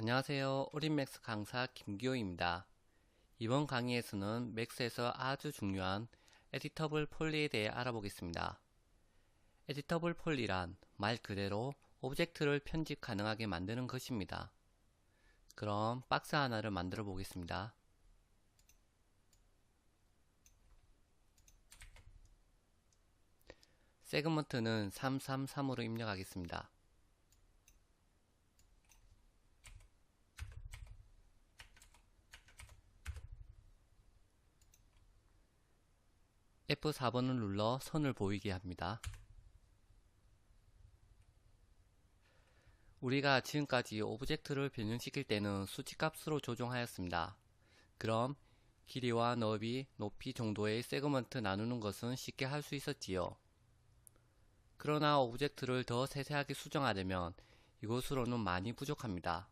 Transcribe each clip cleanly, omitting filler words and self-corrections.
안녕하세요. 어린맥스 강사 김기호입니다. 이번 강의에서는 맥스에서 아주 중요한 에디터블 폴리에 대해 알아보겠습니다. 에디터블 폴리란 말 그대로 오브젝트를 편집 가능하게 만드는 것입니다. 그럼 박스 하나를 만들어 보겠습니다. 세그먼트는 333으로 입력하겠습니다. F4번을 눌러 선을 보이게 합니다. 우리가 지금까지 오브젝트를 변형시킬 때는 수치값으로 조정하였습니다. 그럼 길이와 너비, 높이 정도의 세그먼트 나누는 것은 쉽게 할 수 있었지요. 그러나 오브젝트를 더 세세하게 수정하려면 이것으로는 많이 부족합니다.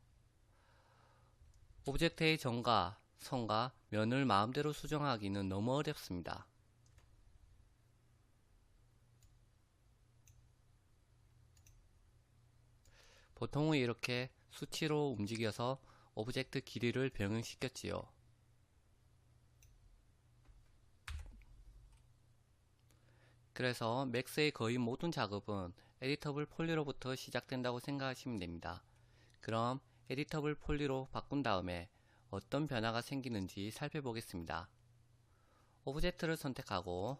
오브젝트의 점과 선과 면을 마음대로 수정하기는 너무 어렵습니다. 보통은 이렇게 수치로 움직여서 오브젝트 길이를 변형시켰지요. 그래서 맥스의 거의 모든 작업은 에디터블 폴리로부터 시작된다고 생각하시면 됩니다. 그럼 에디터블 폴리로 바꾼 다음에 어떤 변화가 생기는지 살펴보겠습니다. 오브젝트를 선택하고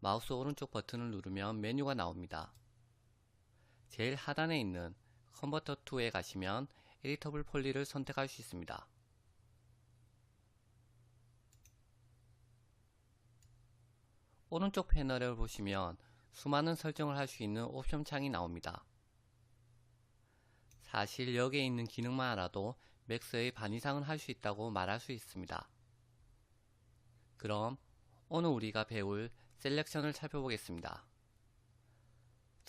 마우스 오른쪽 버튼을 누르면 메뉴가 나옵니다. 제일 하단에 있는 컨버터 툴에 가시면 에디터블 폴리를 선택할 수 있습니다. 오른쪽 패널을 보시면 수많은 설정을 할 수 있는 옵션 창이 나옵니다. 사실 여기에 있는 기능만 알아도 맥스의 반 이상은 할 수 있다고 말할 수 있습니다. 그럼 오늘 우리가 배울 셀렉션을 살펴보겠습니다.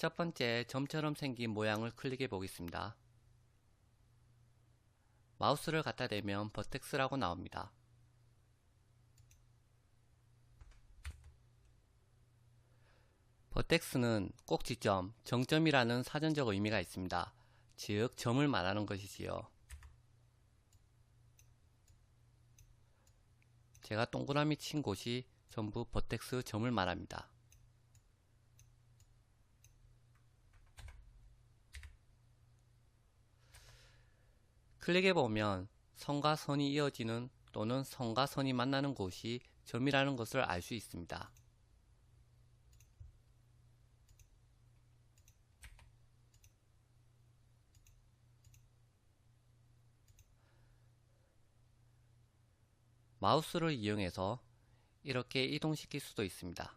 첫 번째 점처럼 생긴 모양을 클릭해 보겠습니다. 마우스를 갖다 대면 버텍스라고 나옵니다. 버텍스는 꼭지점, 정점이라는 사전적 의미가 있습니다. 즉 점을 말하는 것이지요. 제가 동그라미 친 곳이 전부 버텍스 점을 말합니다. 클릭해보면 선과 선이 이어지는 또는 선과 선이 만나는 곳이 점이라는 것을 알 수 있습니다. 마우스를 이용해서 이렇게 이동시킬 수도 있습니다.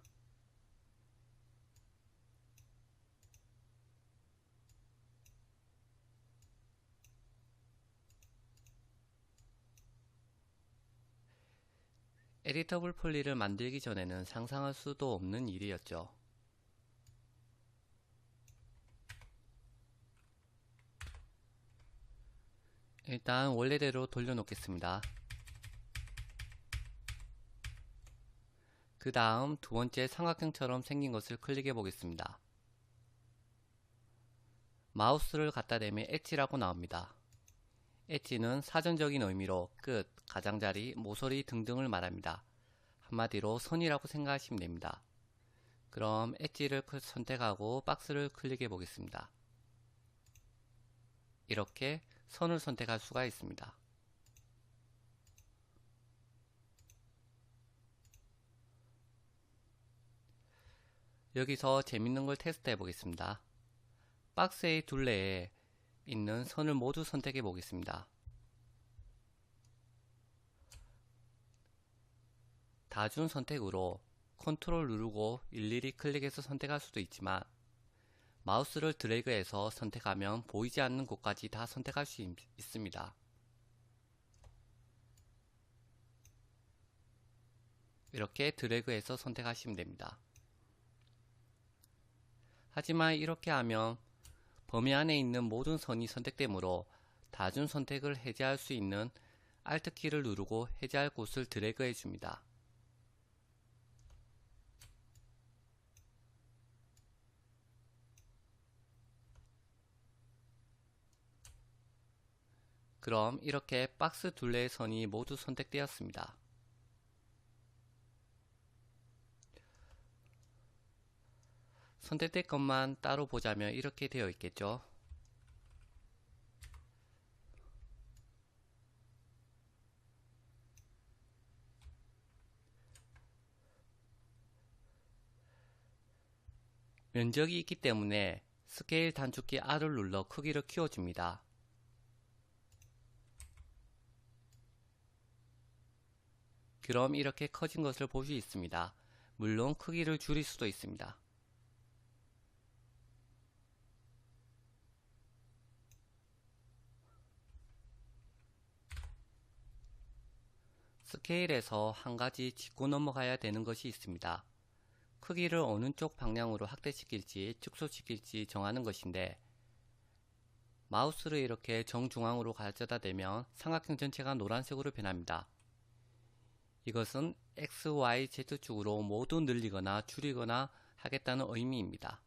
에디터블 폴리를 만들기 전에는 상상할 수도 없는 일이었죠. 일단 원래대로 돌려놓겠습니다. 그 다음 두 번째 삼각형처럼 생긴 것을 클릭해 보겠습니다. 마우스를 갖다 대면 엣지라고 나옵니다. 엣지는 사전적인 의미로 끝, 가장자리, 모서리 등등을 말합니다. 한마디로 선이라고 생각하시면 됩니다. 그럼 엣지를 선택하고 박스를 클릭해 보겠습니다. 이렇게 선을 선택할 수가 있습니다. 여기서 재밌는 걸 테스트해 보겠습니다. 박스의 둘레에 있는 선을 모두 선택해 보겠습니다. 다중 선택으로 컨트롤 누르고 일일이 클릭해서 선택할 수도 있지만 마우스를 드래그해서 선택하면 보이지 않는 곳까지 다 선택할 수 있습니다. 이렇게 드래그해서 선택하시면 됩니다. 하지만 이렇게 하면 범위 안에 있는 모든 선이 선택되므로 다중 선택을 해제할 수 있는 Alt 키를 누르고 해제할 곳을 드래그 해줍니다. 그럼 이렇게 박스 둘레의 선이 모두 선택되었습니다. 선택된 것만 따로 보자면 이렇게 되어 있겠죠. 면적이 있기 때문에 스케일 단축키 R을 눌러 크기를 키워줍니다. 그럼 이렇게 커진 것을 볼 수 있습니다. 물론 크기를 줄일 수도 있습니다. 스케일에서 한 가지 짚고 넘어가야 되는 것이 있습니다. 크기를 어느 쪽 방향으로 확대시킬지 축소시킬지 정하는 것인데, 마우스를 이렇게 정중앙으로 가져다 대면 삼각형 전체가 노란색으로 변합니다. 이것은 X, Y, Z축으로 모두 늘리거나 줄이거나 하겠다는 의미입니다.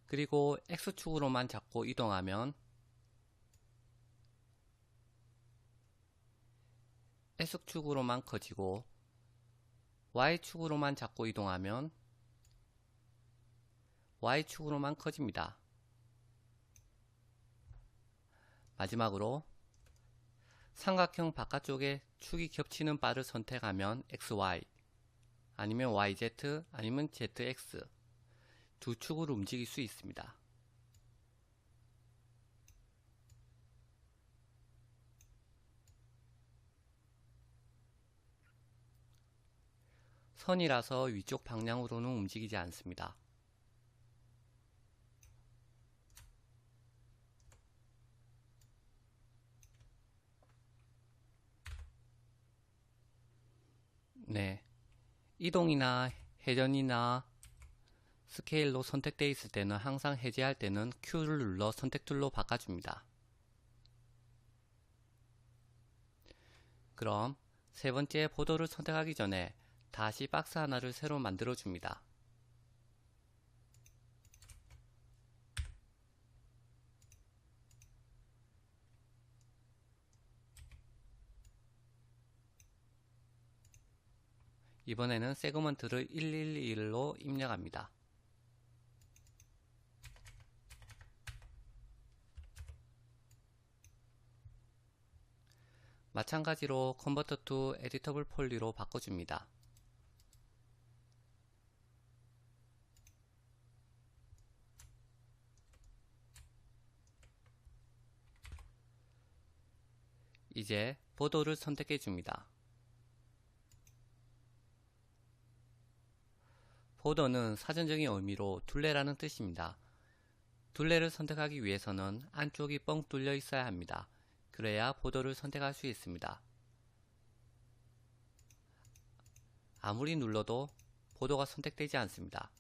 그리고 X축으로만 잡고 이동하면 X축으로만 커지고, Y축으로만 잡고 이동하면 Y축으로만 커집니다. 마지막으로 삼각형 바깥쪽에 축이 겹치는 바를 선택하면 XY, 아니면 YZ, 아니면 ZX 두 축으로 움직일 수 있습니다. 선이라서 위쪽 방향으로는 움직이지 않습니다. 네, 이동이나 회전이나 스케일로 선택되어 있을 때는 항상 해제할 때는 Q를 눌러 선택 툴로 바꿔줍니다. 그럼 세 번째 보도를 선택하기 전에 다시 박스 하나를 새로 만들어 줍니다. 이번에는 세그먼트를 111로 입력합니다. 마찬가지로 컨버터 투 에디터블 폴리로 바꿔줍니다. 이제 보도를 선택해 줍니다. 보더는 사전적인 의미로 둘레라는 뜻입니다. 둘레를 선택하기 위해서는 안쪽이 뻥 뚫려 있어야 합니다. 그래야 보더를 선택할 수 있습니다. 아무리 눌러도 보도가 선택되지 않습니다.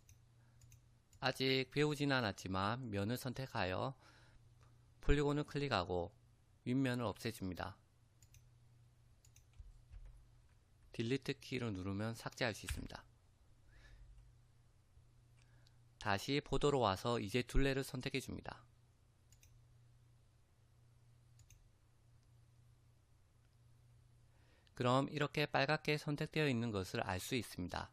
아직 배우지는 않았지만 면을 선택하여 폴리곤을 클릭하고 윗면을 없애줍니다. 딜리트 키를 누르면 삭제할 수 있습니다. 다시 보도로 와서 이제 둘레를 선택해 줍니다. 그럼 이렇게 빨갛게 선택되어 있는 것을 알 수 있습니다.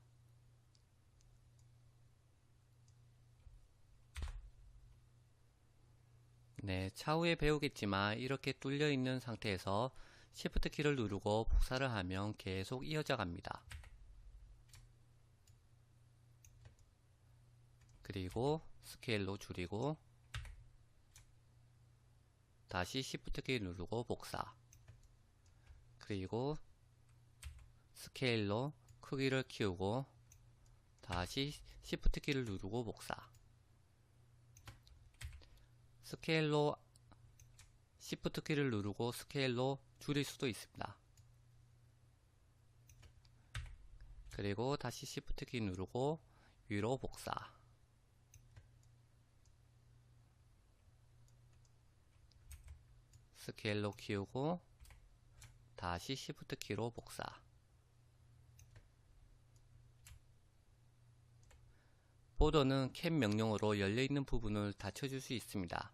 네, 차후에 배우겠지만 이렇게 뚫려 있는 상태에서 Shift 키를 누르고 복사를 하면 계속 이어져 갑니다. 그리고 스케일로 줄이고 다시 Shift 키 누르고 복사, 그리고 스케일로 크기를 키우고 다시 Shift 키를 누르고 복사, 스케일로 Shift 키를 누르고 스케일로 줄일 수도 있습니다. 그리고 다시 Shift 키 누르고 위로 복사, 스케일로 키우고 다시 Shift 키로 복사, 보더는 캡 명령어로 열려있는 부분을 닫혀줄 수 있습니다.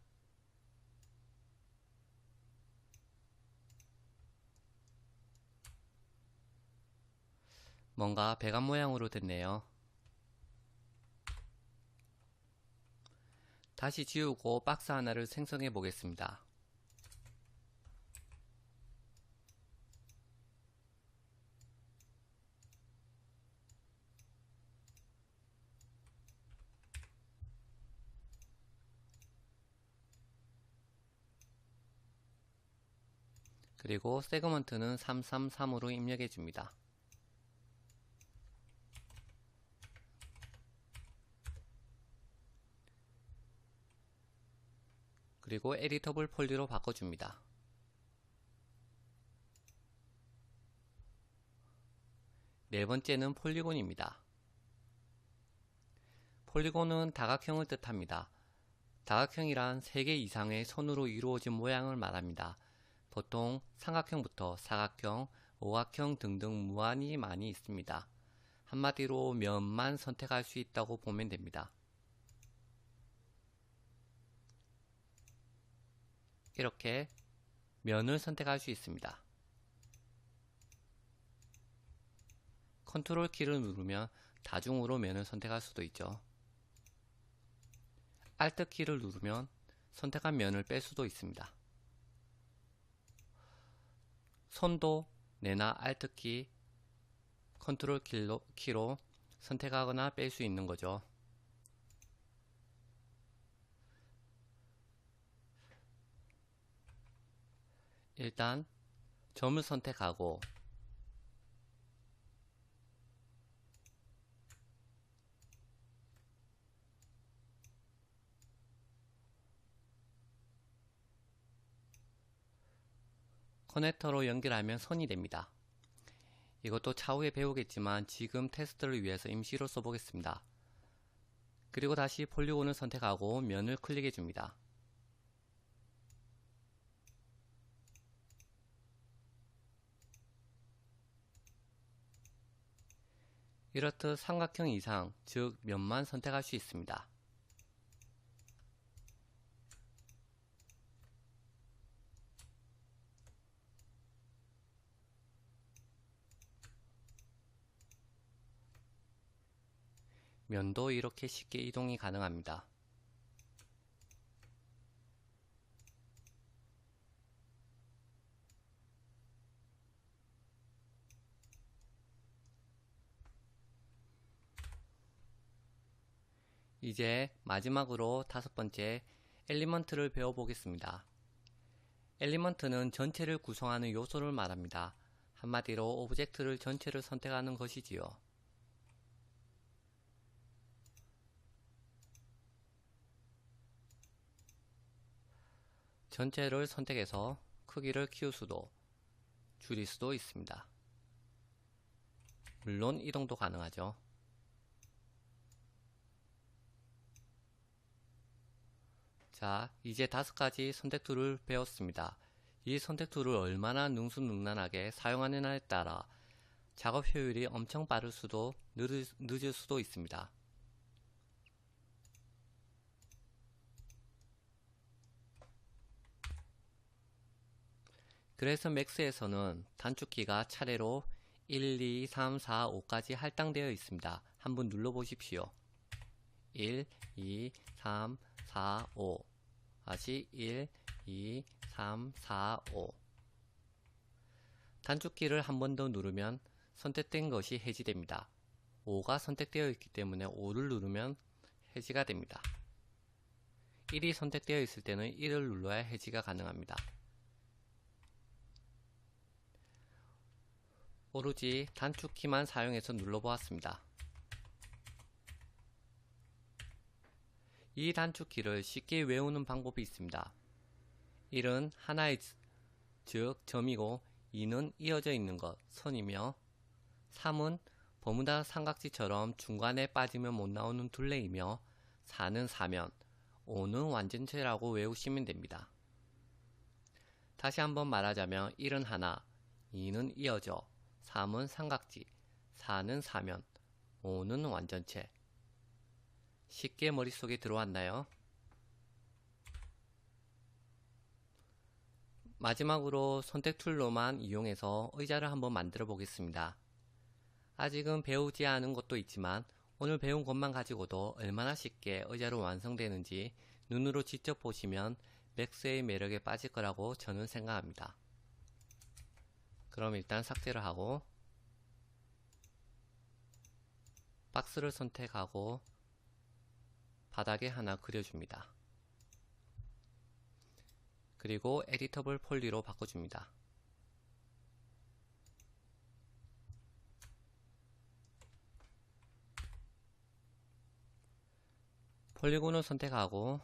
뭔가 배관 모양으로 됐네요. 다시 지우고 박스 하나를 생성해 보겠습니다. 그리고 세그먼트는 333으로 입력해 줍니다. 그리고 에디터블 폴리로 바꿔줍니다. 네 번째는 폴리곤입니다. 폴리곤은 다각형을 뜻합니다. 다각형이란 3개 이상의 선으로 이루어진 모양을 말합니다. 보통 삼각형부터 사각형, 오각형 등등 무한히 많이 있습니다. 한마디로 면만 선택할 수 있다고 보면 됩니다. 이렇게 면을 선택할 수 있습니다. 컨트롤 키를 누르면 다중으로 면을 선택할 수도 있죠. Alt 키를 누르면 선택한 면을 뺄 수도 있습니다. 손도 내나 Alt 키, 컨트롤 키로 선택하거나 뺄 수 있는 거죠. 일단 점을 선택하고 커넥터로 연결하면 선이 됩니다. 이것도 차후에 배우겠지만 지금 테스트를 위해서 임시로 써보겠습니다. 그리고 다시 폴리곤을 선택하고 면을 클릭해 줍니다. 이렇듯 삼각형 이상, 즉 면만 선택할 수 있습니다. 면도 이렇게 쉽게 이동이 가능합니다. 이제 마지막으로 5번째 엘리먼트를 배워보겠습니다. 엘리먼트는 전체를 구성하는 요소를 말합니다. 한마디로 오브젝트를 전체를 선택하는 것이지요. 전체를 선택해서 크기를 키울 수도 줄일 수도 있습니다. 물론 이동도 가능하죠. 자, 이제 5가지 선택 툴을 배웠습니다. 이 선택 툴을 얼마나 능수능란하게 사용하느냐에 따라 작업 효율이 엄청 빠를 수도 늦을 수도 있습니다. 그래서 맥스에서는 단축키가 차례로 1, 2, 3, 4, 5까지 할당되어 있습니다. 한번 눌러보십시오. 1, 2, 3, 4, 5 다시 1, 2, 3, 4, 5 단축키를 한 번 더 누르면 선택된 것이 해지됩니다. 5가 선택되어 있기 때문에 5를 누르면 해지가 됩니다. 1이 선택되어 있을 때는 1을 눌러야 해지가 가능합니다. 오로지 단축키만 사용해서 눌러보았습니다. 이 단축키를 쉽게 외우는 방법이 있습니다. 1은 하나의 즉 점이고 2는 이어져 있는 것 선이며 3은 버무다 삼각지처럼 중간에 빠지면 못 나오는 둘레이며 4는 사면 5는 완전체라고 외우시면 됩니다. 다시 한번 말하자면 1은 하나, 2는 이어져, 3은 삼각지, 4는 사면, 5는 완전체. 쉽게 머릿속에 들어왔나요? 마지막으로 선택 툴로만 이용해서 의자를 한번 만들어 보겠습니다. 아직은 배우지 않은 것도 있지만 오늘 배운 것만 가지고도 얼마나 쉽게 의자로 완성되는지 눈으로 직접 보시면 맥스의 매력에 빠질 거라고 저는 생각합니다. 그럼 일단 삭제를 하고 박스를 선택하고 바닥에 하나 그려줍니다. 그리고 에디터블 폴리로 바꿔줍니다. 폴리곤을 선택하고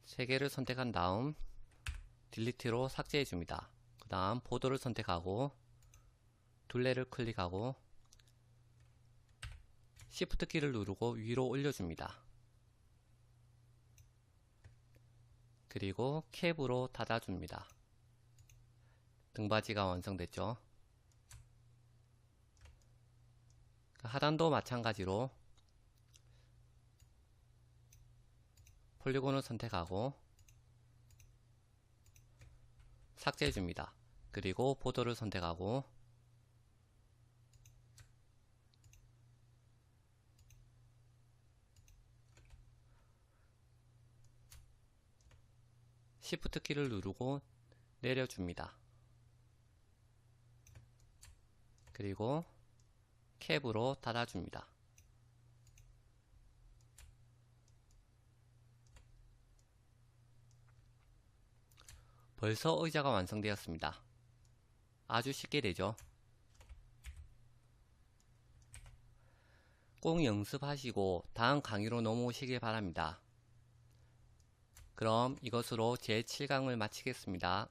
3개를 선택한 다음 딜리트로 삭제해 줍니다. 그 다음 보도를 선택하고 둘레를 클릭하고 Shift 키를 누르고 위로 올려줍니다. 그리고 캡으로 닫아줍니다. 등받이가 완성됐죠. 하단도 마찬가지로 폴리곤을 선택하고 삭제해 줍니다. 그리고 보도를 선택하고 Shift 키를 누르고 내려줍니다. 그리고 캡으로 닫아줍니다. 벌써 의자가 완성되었습니다. 아주 쉽게 되죠. 꼭 연습하시고 다음 강의로 넘어오시길 바랍니다. 그럼 이것으로 제 7강을 마치겠습니다.